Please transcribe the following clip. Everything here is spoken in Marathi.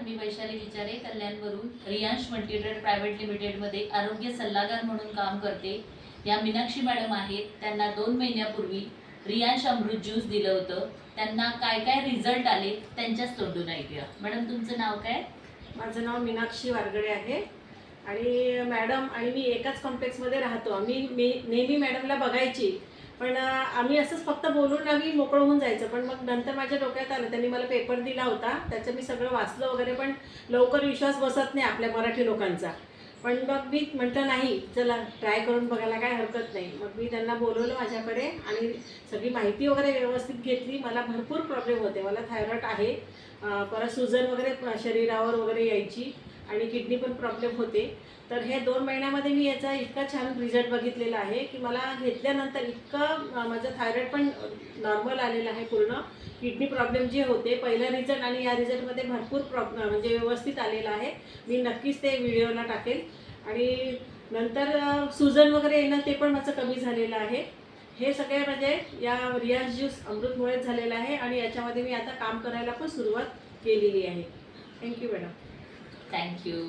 मी वैशाली विचारे कल्याणवरून रियांश मल्टीट्रेड प्रायव्हेट लिमिटेडमध्ये आरोग्य सल्लागार म्हणून काम करते। या मीनाक्षी मॅडम आहेत, त्यांना 2 महिन्यापूर्वी रियांश अमृत ज्यूस दिलं होतं। त्यांना काय काय रिझल्ट आले त्यांच्याच तोंडून ऐकूया। मॅडम तुमचं नाव काय? माझं नाव मीनाक्षी वारगडे आहे आणि मॅडम आणि मी एकाच कॉम्प्लेक्समध्ये राहतो। मी नेहमी मॅडमला बघायची, पण आम्ही असंच फक्त बोलून आम्ही मोकळं होऊन जायचं। पण मग नंतर माझ्या डोक्यात आलं, त्यांनी मला पेपर दिला होता, त्याचं मी सगळं वाचलं वगैरे, पण लवकर विश्वास बसत नाही आपल्या मराठी लोकांचा। पण मग मी म्हटलं नाही, चला ट्राय करून बघायला काय हरकत नाही। मग मी त्यांना बोलवलं माझ्याकडे आणि सगळी माहिती वगैरे व्यवस्थित घेतली। मला भरपूर प्रॉब्लेम होते, मला थायरॉइड आहे, परत सुजन वगैरे शरीरावर वगैरे यायची आणि किडनी पण प्रॉब्लेम होते। तर हे 2 महिन्यामध्ये मी याचा इतका छान रिझल्ट बघितलेला आहे की मला घेतल्यानंतर इतकं माझं थायरॉइड पण नॉर्मल आलेलं आहे। पूर्ण किडनी प्रॉब्लेम जे होते पहिला रिझल्ट आणि या रिझल्टमध्ये भरपूर म्हणजे व्यवस्थित आलेलं आहे। मी नक्कीच ते व्हिडिओला टाकेल। आणि नंतर सुजन वगैरे येणं ते पण माझं कमी झालेलं आहे। हे सगळे म्हणजे या रियांश ज्यूस अमृतमुळेच झालेलं आहे आणि याच्यामध्ये मी आता काम करायला पण सुरुवात केलेली आहे। Thank you madam. थँक्यू।